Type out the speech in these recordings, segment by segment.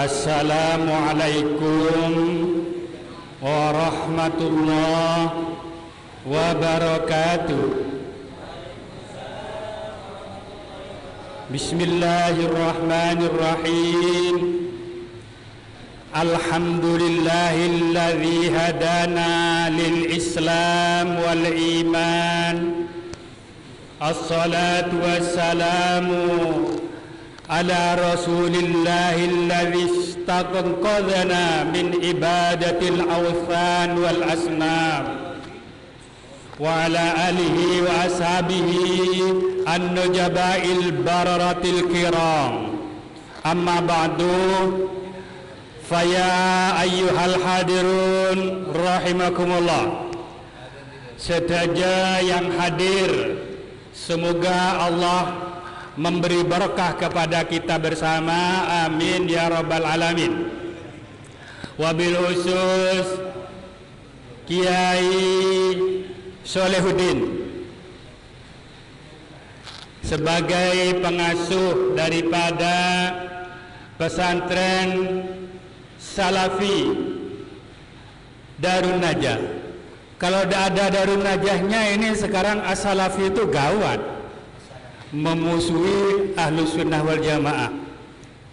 Assalamualaikum warahmatullahi wabarakatuh. Bismillahirrahmanirrahim. Alhamdulillahilladzi hadana lil Islam wal iman. Assalatu wassalamu ala rasulillahilladzi istaqadana min ibadatil awthan wal asnam wa ala alihi wa ashabihi an-nujabail bararatil kiram. Amma ba'du, faya ayyuhal hadirun rahimakumullah. Saudara yang hadir, semoga Allah memberi berkah kepada kita bersama, amin ya rabbal alamin. Wabil khusus Kiai Sholihuddin sebagai pengasuh daripada pesantren Salafi Darun Najah. Kalau ada Darun Najahnya ini sekarang As-Salafi itu gawat, memusuhi Ahlus Sunnah wal Jamaah.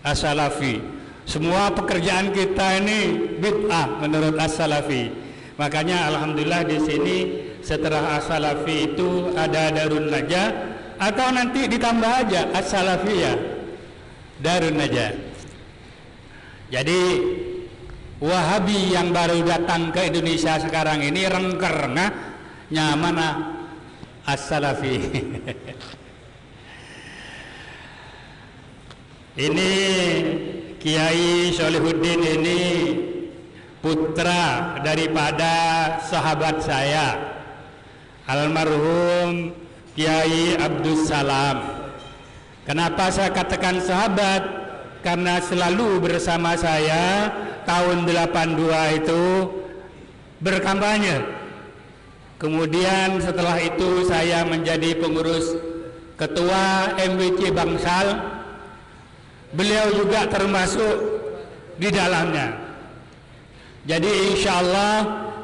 As-Salafi, semua pekerjaan kita ini bid'ah menurut As-Salafi. Makanya alhamdulillah di sini setelah As-Salafi itu ada Darun Najah, atau nanti ditambah aja As-Salafiyah Darun Najah. Jadi Wahabi yang baru datang ke Indonesia sekarang ini rengkerna nyamana As-Salafi. Ini Kiai Sholihuddin ini putra daripada sahabat saya, almarhum Kiai Abdus Salam. Kenapa saya katakan sahabat? Karena selalu bersama saya tahun 82 itu berkampanye. Kemudian setelah itu saya menjadi pengurus ketua MWC Bangsal. Beliau juga termasuk di dalamnya. Jadi insya Allah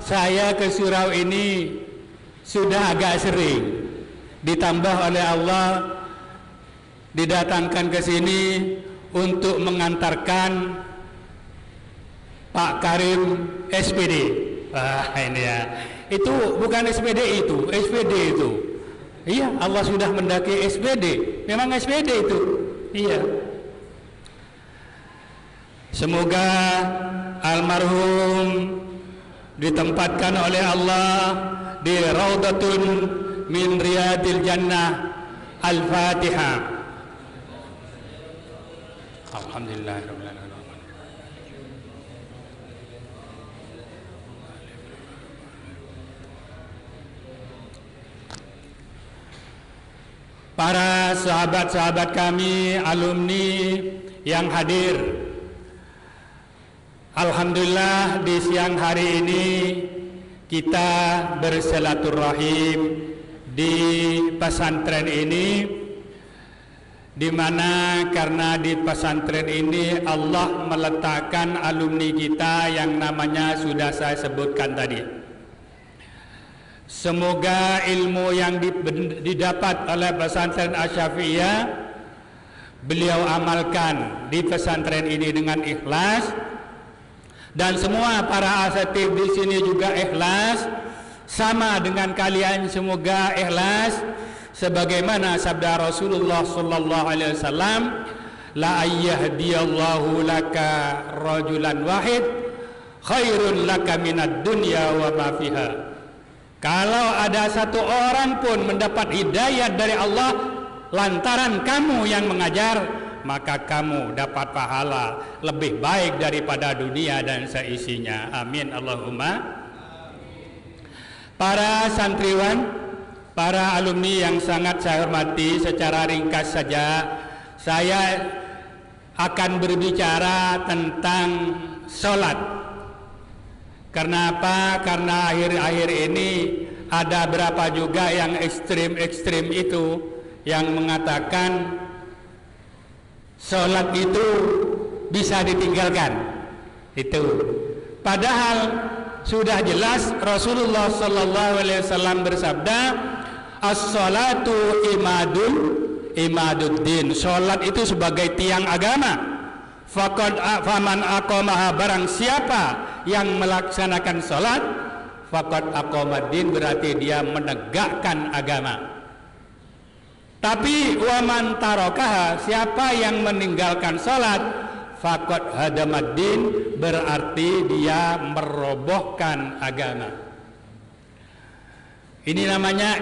saya ke surau ini sudah agak sering, ditambah oleh Allah didatangkan ke sini untuk mengantarkan Pak Karim SPD. Ini ya, itu bukan SPD, itu SPD itu. Iya, Allah sudah mendaki SPD, memang SPD itu. Iya. Semoga almarhum ditempatkan oleh Allah di Raudatun min Riyadil Jannah. Al-Fatihah. Alhamdulillahirabbil alamin. Para sahabat-sahabat kami, alumni yang hadir, alhamdulillah di siang hari ini kita bersilaturahim di pesantren ini, di mana karena di pesantren ini Allah meletakkan alumni kita yang namanya sudah saya sebutkan tadi. Semoga ilmu yang didapat oleh pesantren Asy-Syafi'iyah beliau amalkan di pesantren ini dengan ikhlas. Dan semua para asatidz di sini juga ikhlas, sama dengan kalian semoga ikhlas sebagaimana sabda Rasulullah sallallahu alaihi wasallam, la ayyahdiyallahu laka rajulan wahid khairun laka minad dunya wa ma fiha. Kalau ada satu orang pun mendapat hidayah dari Allah lantaran kamu yang mengajar, maka kamu dapat pahala lebih baik daripada dunia dan seisinya. Amin Allahumma. Para santriwan, para alumni yang sangat saya hormati, secara ringkas saja saya akan berbicara tentang sholat. Karena apa? Karena akhir-akhir ini ada berapa juga yang ekstrim-ekstrim itu yang mengatakan sholat itu bisa ditinggalkan. Itu. Padahal sudah jelas Rasulullah sallallahu alaihi wasallam bersabda, as-salatu imaduddin. Salat itu sebagai tiang agama. Faman aqamaha, barang siapa yang melaksanakan salat, faqad aqamaddin, berarti dia menegakkan agama. Tapi waman tarakaha, siapa yang meninggalkan salat, faqad hadamaddin, berarti dia merobohkan agama. Ini namanya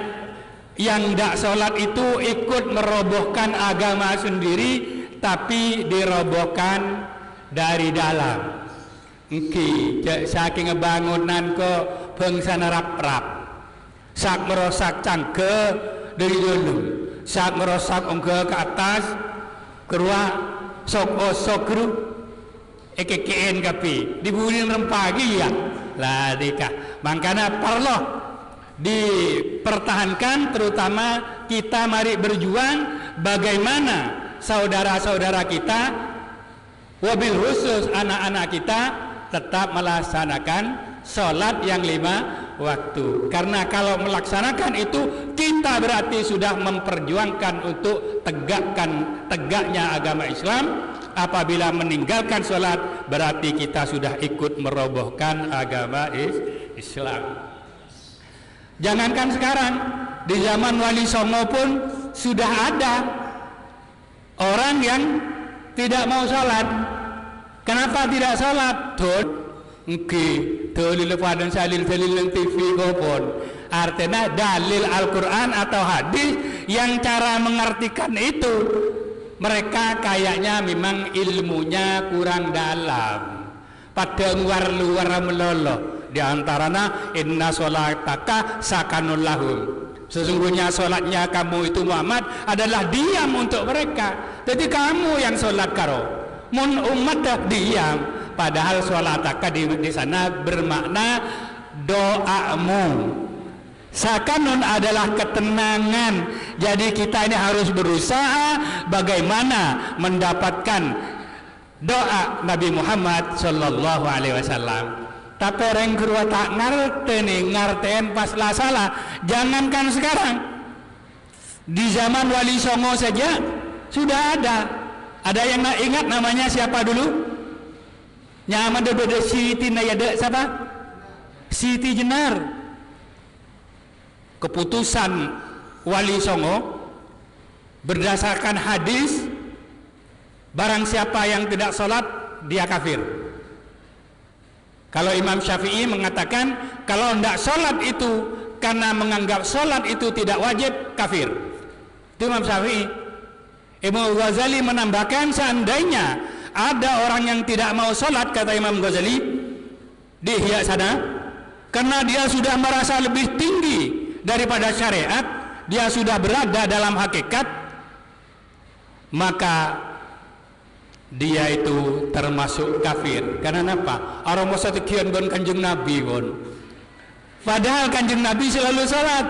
yang tidak sholat itu ikut merobohkan agama sendiri, tapi dirobohkan dari dalam. Saking ngebangunan ke bangsa rap-rap, sak merosak cangke dari dulu, sak merosak ongke ke atas, keruah sok kru ekekeen kapi diburin rempagi ya lah dika. Makanya perlu dipertahankan, terutama kita mari berjuang bagaimana saudara-saudara kita, wabil khusus anak-anak kita tetap melaksanakan sholat yang 5 waktu. Karena kalau melaksanakan itu, kita berarti sudah memperjuangkan untuk tegaknya agama Islam. Apabila meninggalkan sholat, berarti kita sudah ikut merobohkan agama Islam. Jangankan sekarang, di zaman Wali Songo pun sudah ada orang yang tidak mau sholat. Kenapa tidak sholat? Dalil padan salil yang TV kopon. Artinya dalil Al-Quran atau hadis yang cara mengartikan itu, mereka kayaknya memang ilmunya kurang dalam, pada luar meloloh. Di antaranya inna sholataka sakanul lahum, sesungguhnya sholatnya kamu itu Muhammad adalah diam untuk mereka. Jadi kamu yang sholat karo mun umat dah diam, padahal sholataka di sana bermakna doamu. Sakanun adalah ketenangan. Jadi kita ini harus berusaha bagaimana mendapatkan doa Nabi Muhammad sallallahu alaihi wasallam. Tapi orang kedua tak ngerten pas lah salah. Jangankan sekarang, di zaman Wali Songo saja sudah ada. Ada yang ingat namanya siapa dulu? Nyaman dede Siti Nayada siapa? Siti Jenar. Keputusan Wali Songo berdasarkan hadis, barang siapa yang tidak sholat dia kafir. Kalau Imam Syafi'i mengatakan kalau tidak sholat itu karena menganggap sholat itu tidak wajib, kafir. Itu Imam Syafi'i. Imam Ghazali menambahkan, seandainya ada orang yang tidak mau sholat, kata Imam Ghazali di Ihya sana, karena dia sudah merasa lebih tinggi daripada syariat, dia sudah berada dalam hakikat, maka dia itu termasuk kafir. Karena apa? Orang masa tekian bon Kanjeng Nabi bon. Padahal Kanjeng Nabi selalu salat.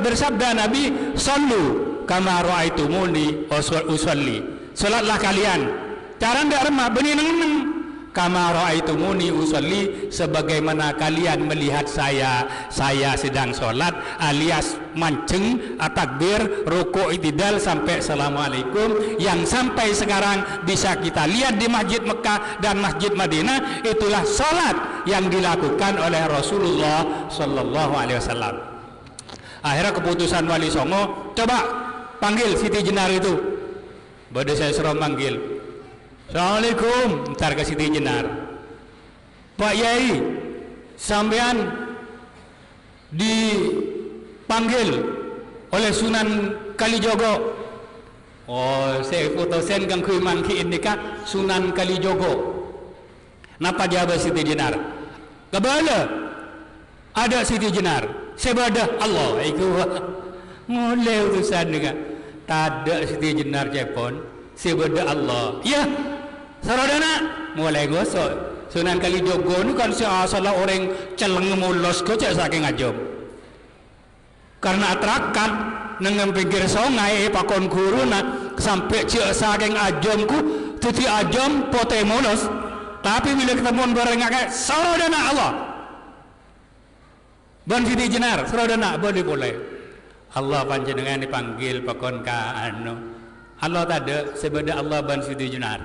Bersabda Nabi, "Shallu kama ra'aitumuni usolli." Salatlah kalian. Cara ndak remah benih neng kama ra'aitumuni usolli, sebagaimana kalian melihat saya sedang sholat, alias mancing, takbir, rukuk, i'tidal sampai assalamualaikum, yang sampai sekarang bisa kita lihat di Masjid Mekah dan Masjid Madinah. Itulah sholat yang dilakukan oleh Rasulullah sallallahu alaihi wasallam. Akhirnya keputusan Wali Songo, coba panggil Siti Jenar itu. Bade saya suruh manggil, "Assalamualaikum," ntar ke Siti Jenar. "Pak Yai, sampean dipanggil oleh Sunan Kalijogo." "Oh, saya fotosen kang kui mangkiin nikah Sunan Kalijogo." Napa jawab Siti Jenar? "Kebala ada Siti Jenar, sebadah Allah." Iku mulai utusan nikah. Tada Siti Jenar cepon, sebadah Allah. Ya, saudara mulai gosok. Sunan Kalijogo ini kan salah orang celeng mulos kocak saking ajom. Karena atrakan nengen pinggir sungai pakon kuruna sampai cek saking ajomku Jadi ajam pote mulus, tapi bila ketemu bareng kayak saudara Allah. Ban Siti Jenar, saudara boleh. Allah panjenengan dipanggil pakon ka anu. Allah tade sebeda Allah ban Siti Jenar.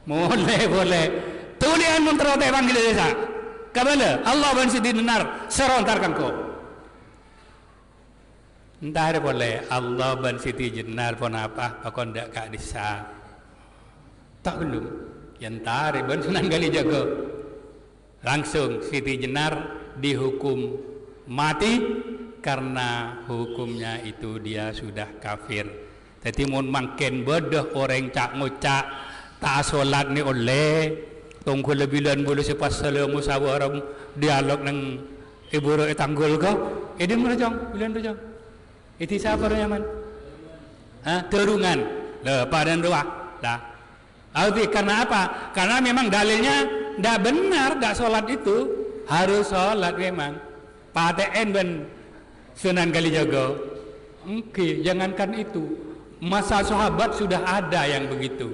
Boleh. Tulian mun terote panggil desa. Kabala Allah ban Siti Jenar serontar kangko. Entah boleh Allah ban Siti Jenar pun apa pakon dak ka desa. Tak belum. Yang tarik ban Sunan Kalijaga. Langsung Siti Jenar dihukum mati karena hukumnya itu dia sudah kafir. Jadi mun makin bodoh orang cak ngucak tak solat ni oleh tunggu lebih dan bulu sepas selamu sawaram dialog nang ibu ro tanggul ko. Ini merajang bilan rajang. Itu siapa nyaman? Terungan. Padan doa. Dah. Arti karena apa? Karena memang dalilnya tidak benar, tidak solat itu harus solat memang. PTN ben Sunan Kalijaga. Oke, jangankan itu. Masa sahabat sudah ada yang begitu.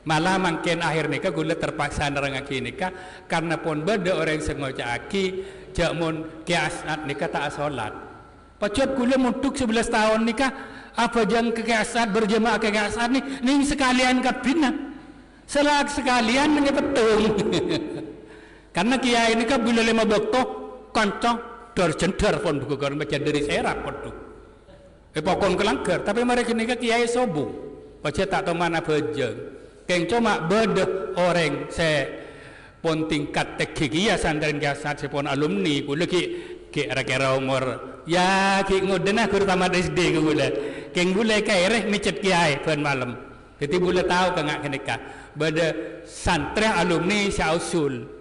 Malah makin akhir nikah gula terpaksa nerangaki nikah karena pun beda orang sengoca aki jakmun kiasat nikah tak solat. Pacot gula mutuk 11 tahun nikah apa jang ke kiasat berjemaah ke kiasat nih sekalian kabina. Selak sekalian menyepetung. Karena kiai nikah bila 5 waktu kancang dar jendar pun buku korang baca dari serap pun pokon kelanggar tapi mereka ni kiai sobung baca tak tahu mana bejeng keng cuma beda orang saya pun tingkat teknik santren kiasat saya pun alumni gula ki kira umur ya ki ngodenah guru tamat SD gula keng gula kaireh micet kiai pun malam jadi gula tahu kengak kenika beda santren alumni syausul.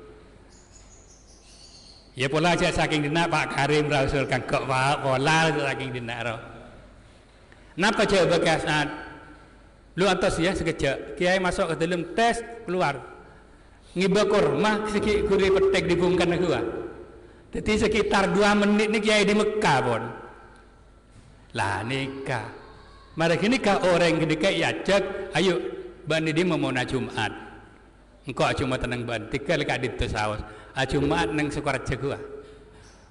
Ya pola aja saking dina Pak Karim Rasul kangkok Pak pola saking dina ro. Napa coba bekasat? Lu atas ya sekejap. Kiai masuk ke dalam tes keluar. Ngiba kurma sikit kuri petek dibungkan aku. Jadi sekitar 2 menit ni kiai di Mekah pun. Lah nikah. Mari nikah orang ketika ya cek ayo bani di memona Jumat. Engkau cuma tenang ban 3 kali ditu saus. Jumat nang Sukorejo gua.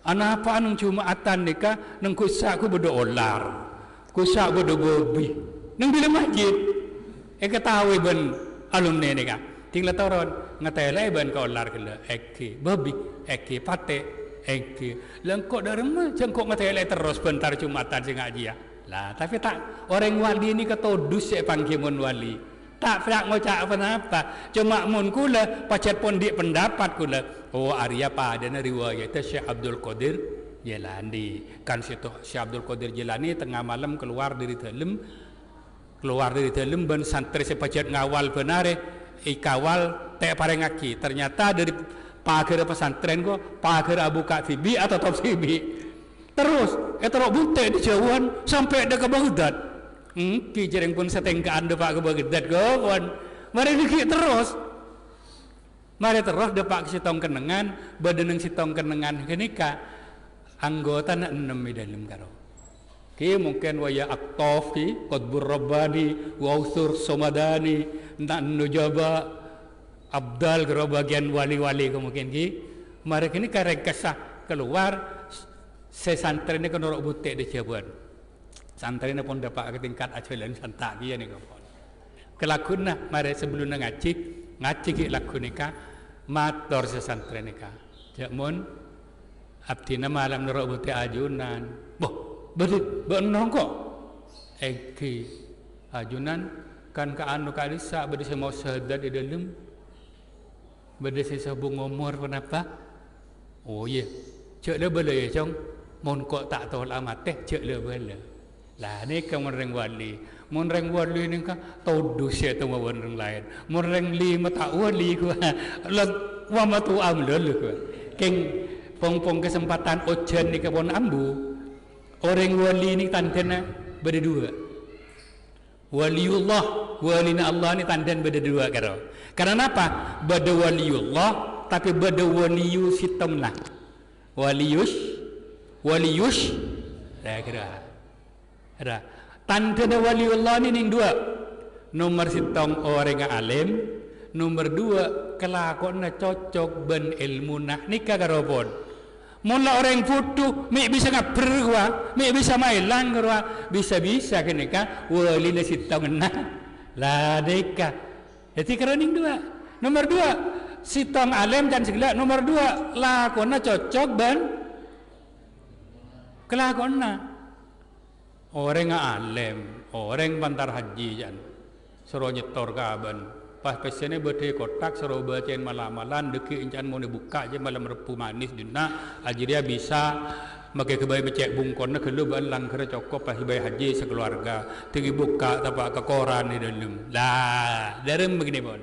Ana apa nang Jumatan nikah nang kusak ku bodo olar. Kusak bodo bobi. Nang bila masjid. Ketahui ben alumni nikah. Tinggal turun ngetele ben ka olar kala eki bobi eki pate eki. Lengkok dari mana jengkok ngetele terus bentar Jumatan sing ngaji ya. Lah tapi tak orang wali ni ketodus ya panggimun wali. Tak pernah ngocak apa-apa. Cuma mun kula pacet pun di pendapat kula. Oh Arya pada riwayat Syekh Abdul Qadir Jilani. Kan situ Syekh Abdul Qadir Jilani tengah malam keluar dari dalam ben santri sepacet ngawal benare ikawal tak parengaki. Ternyata dari pagar pesantren ko pagar Abu Kafibi atau Top Sibi. Terus terus butek di jauhan sampai ke Baghdad. Ki jereng pun setengkaan depak ke Baghdad kawan. Mari dikit terus. Mari terus depak ke sitong kenengan, badaneng sitong kenengan kenika anggota nak 6 di dalam karo. Ki mungkin waya Aktof ki, Qutbur Rabbani, Wausur Somadani, nak Nujaba Abdal karo bagian wali-wali mungkin ki. Mari kini karek kesah keluar sesantren ni kenorok butek di Ciabuan. Santri ni pun dapat ke tingkat aculan santak dia ni kawan. Kelakun nah, mari sebelum ngaji ki lakun ni ka, mator sesantri ni ka. Jakmun, abdi nama malam nerok buti ajunan. Boh, berenang kok. Eki ajunan kan ke anu kalisa berde semua syahadat di dalam. Berde sesabung umur kenapa? Oh iya, cek le boleh ya cong. Mon kok tak tahu lama teh cek le boleh. Lah ni kan orang wali, orang wali ni kan tahu dosa tu orang lain. Orang li mata wali ku, lah wama tu amlul ku. Keng pong kesempatan ojen ni kebon ambu. Orang wali ni tandena berdua. Waliullah, walina Allah ni tandan berdua karo. Karena apa? Beda waliullah tapi beda waliyu sitamlah. Waliyus, dah kira. Ada tanda waliullah ni ning dua. nomor sitong orang alim, nomor dua kelakon cocok ben ilmu nah nikah karopon. Mula orang futuh, mi bisa ngaperwa, mi bisa mailang kerwa, bisa kenika wali na sitong nah lah nikah. Jadi keroning dua. Nomor dua sitong alim dan segala. Nomor dua lakona cocok ben kelakona. Orang alim, orang bantar haji jan, suruh nyetor kaban. Pas pesennya berde kotak suruh bacain malam-malam, deki incan mau dibuka aja malam repu manis dina, aja dia bisa pakai kebayi becek bungkon, nak kelu ban langkar cokop pas bayi haji sekeluarga, tinggi buka tapak ke koran di dalam. Lah, dalam begini pun.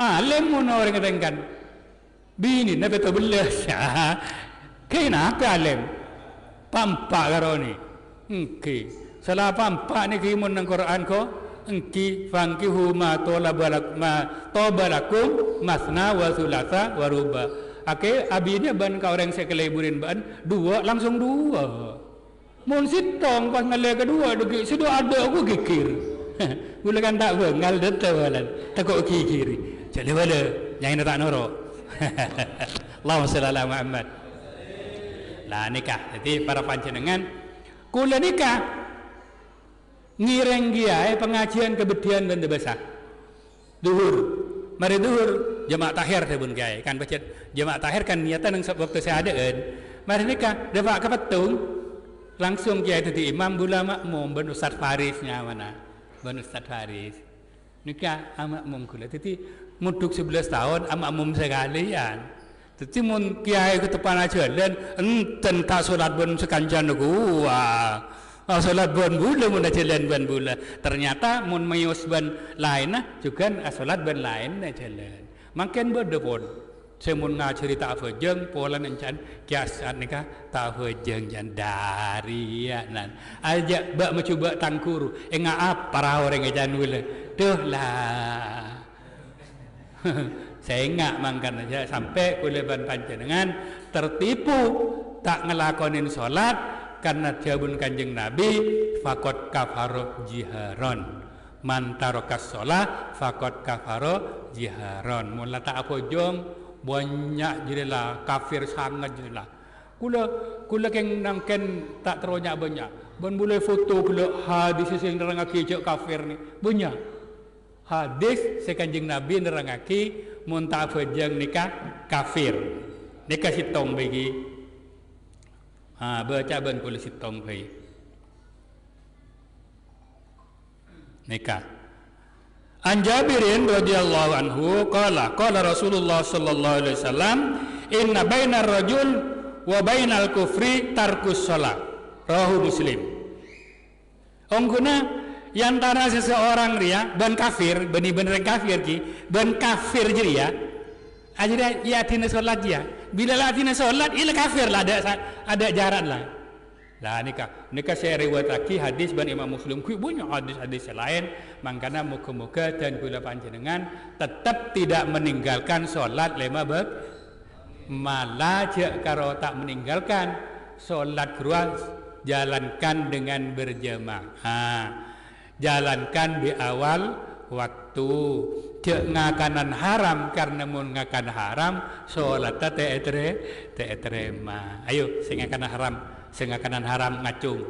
Alim mana orang kadang-kadang, bini nak betul belas, kenapa alim? Pampak karoni, engki. Salah pampak ni kimun nang Quran ko, engki fangkihu ma tobalakum masna wa sulasa wa ruba. Ake abinya ban ka orang sekeleburin ban dua langsung dua. Mun sitong pas ngale kedua degi sudah ada aku kikir. Gula kan tak bengal detawalan, takut kikiri. Jadi wala yang tak noro. Allahumma shalli ala Muhammad. Lah nikah. Jadi para panjenengan kula nikah ngireng giae pengajian kebedian dan debasa. Duhur. Mari duhur jemaah tahir tebun kiai kan bacet jemaah tahir kan niatan nang waktu saya adaan. Mari nikah dapat kepetung langsung kiai tadi imam bula makmum ben Ustaz Farisnya mana? Ben Ustaz Faris. Nikah makmum kula. Jadi muduk 11 tahun makmum sekalian. Jadi mun kiai ke depan aja dan enten tak solat bon sekanjan gua. Solat bon bula mun jalan bon bula. Ternyata mun mayus ban lain juga solat ban lain jalan. Makin berdepon. Semun cerita afejeng pola encan kiasan nikah tak afejeng jan dari ya nan. Aja bak mencoba tangkuru. Enga apa para orang ejan bula. Duh lah. Saya ingat mangkan aja sampai kuleban panjenengan tertipu tak ngelakonin sholat karena jawabun kanjeng Nabi fakot kafaro jiharon mantarokas sholat fakot kafaro jiharon mula tak apa jong banyak jadilah kafir sangat jadilah kula keng nangken tak teronyak banyak ban boleh foto kula hadis sing nerangake cek kafir ni banyak hadis sekanjeng Nabi nerangake mun tak fajang nikah kafir nikah sitong bagi baca ban kula sitong bagi nikah an Jabirin radhiyallahu anhu qala Rasulullah sallallahu alaihi wasallam inna bainar rajul wa bainal kufri tarkus shalah rawahu Muslim. Ongguna yang antara seseorang ria dan kafir benih-benih kafir ki dan kafir jadi ya aja ya tina solat ya bila lah tina solat ila kafir lah ada jarak lah nikah saya riwayat lagi hadis ban Imam Muslim ku banyak hadis lain makanya muka-muka dan kula panjenengan tetap tidak meninggalkan solat lema bab malah je karo tak meninggalkan solat keruan jalankan dengan berjamaah jalankan di awal waktu cek ngakanan haram karena mun ngakan haram sholat terima ayo sing ngakanan haram ngacung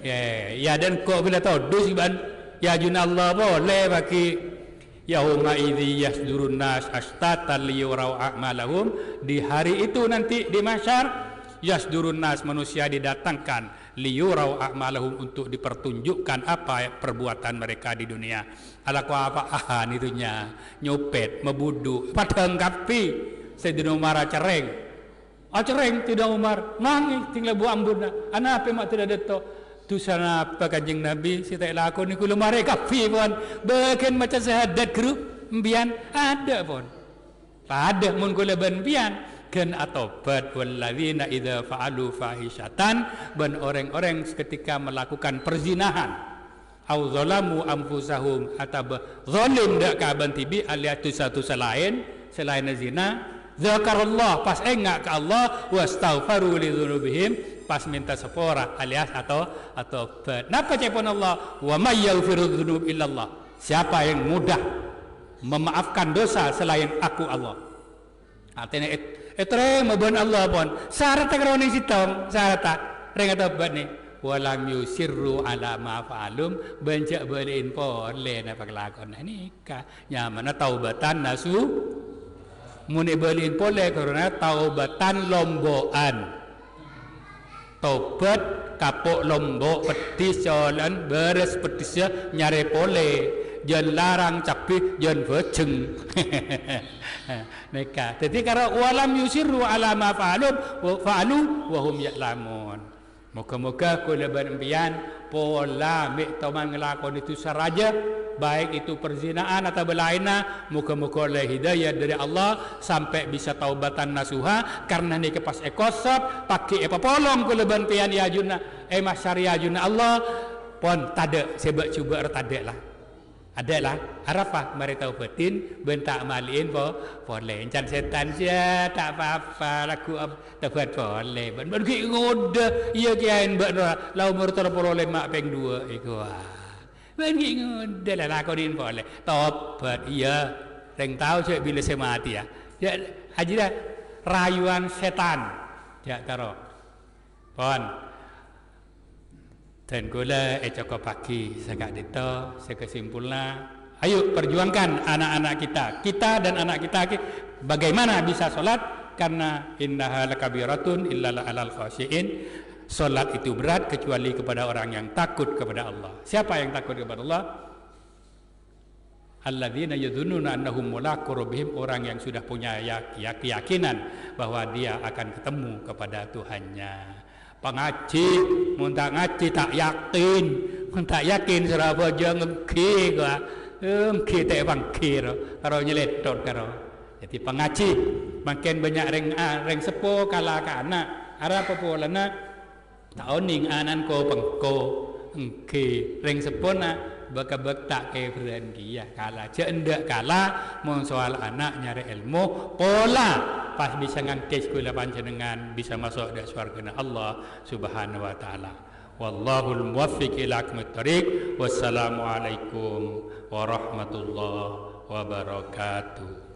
ya dan kok bila tahu dus ban ya junallah boleh bagi yauma idzi yasdurun nas astatan liyurau a'malahum di hari itu nanti di mahsyar yasdurun nas manusia didatangkan liyurau a'malahum untuk dipertunjukkan apa perbuatan mereka di dunia. Ala ko apa itunya nyopet, mebudu, padang kapi. Sayyidina Umar cereng. Cereng tidak Umar, nangis tinggal bu ambuna. Ana apa mak tidak deto. Tu sana apa kanjeng Nabi si tak laku ni kula mare kapi pun. Bahkan macam syahadat grup mbian ada pun. Pada mun kula ben mbian kan atobat walladzina idza fa'alu fahishatan ban orang-orang ketika melakukan perzinahan au zalamu anfusahum atau zalim dak ka ban tibi aliatu satu selain zina zakarullah pas enggak ke Allah wastaghfaru li dzunubihim pas minta sepora alias atau bet. Napa cepon Allah? Wa may yaghfiru dzunub illallah. Siapa yang mudah memaafkan dosa selain aku Allah. Artinya etre mabon Allah pun. Syarat kroni sitong, syarat reng atau bet ni. Walam yusirru ala ma fa'alum bencak beliin pon le na paglakon nikah. Nyaman taubatan nasu muni beliin pole karena taubatan lomboan. Tobat kapok lombok petis jalan beres petisnya nyare pole jan larang capi jan bejeng nikah. Jadi karena walam yusirru ala ma fa'alu wa hum ya'lamun. Moga-moga kula berempian pola mek taman ngelakon itu saraja baik itu perzinaan atau belaina, moga-moga oleh hidayah dari Allah sampai bisa taubatan nasuha karena ni kepas ekosop pakai apa polong kula berempian ya juna mas syariah juna Allah pon tade sebab cuba tade lah. Adalah arafah mari taubatin bentak maliin boleh encan setan sia tak apa-apa laku taubat boleh ben ki ngode iya kiain mbak lau umur 35 peng 2 iku ben ki ngode lah lakonin boleh taubat iya reng tahu cek bila saya mati ya haji dah rayuan setan ya karo pon dan gula cukup pagi sekak dito sekesimpulna ayo perjuangkan anak-anak kita dan anak kita bagaimana bisa sholat karena innaha lakabiratun illa alal khashiin. Sholat itu berat kecuali kepada orang yang takut kepada Allah. Siapa yang takut kepada Allah? Alladzina yadhunnuna annahum mulaqu rabbihim, orang yang sudah punya keyakinan bahwa dia akan ketemu kepada Tuhannya. Pengaji muntah ngaji tak yakin serapa aja ngeki gua ngeki tak bangki karo nyeletot karo. Jadi pengaji makin banyak reng sepo kala ka anak ara popolana taoning anan ko pengko ngeki reng sepona baka-bak tak ke dia kala je ndak kala mun soal anak nyari ilmu pola pas bisa ngangkis kula panjenengan bisa masuk dak surga Allah Subhanahu wa taala. Wallahul muwaffiq ila aqwamit thoriq. Wassalamu alaikum warahmatullahi wabarakatuh.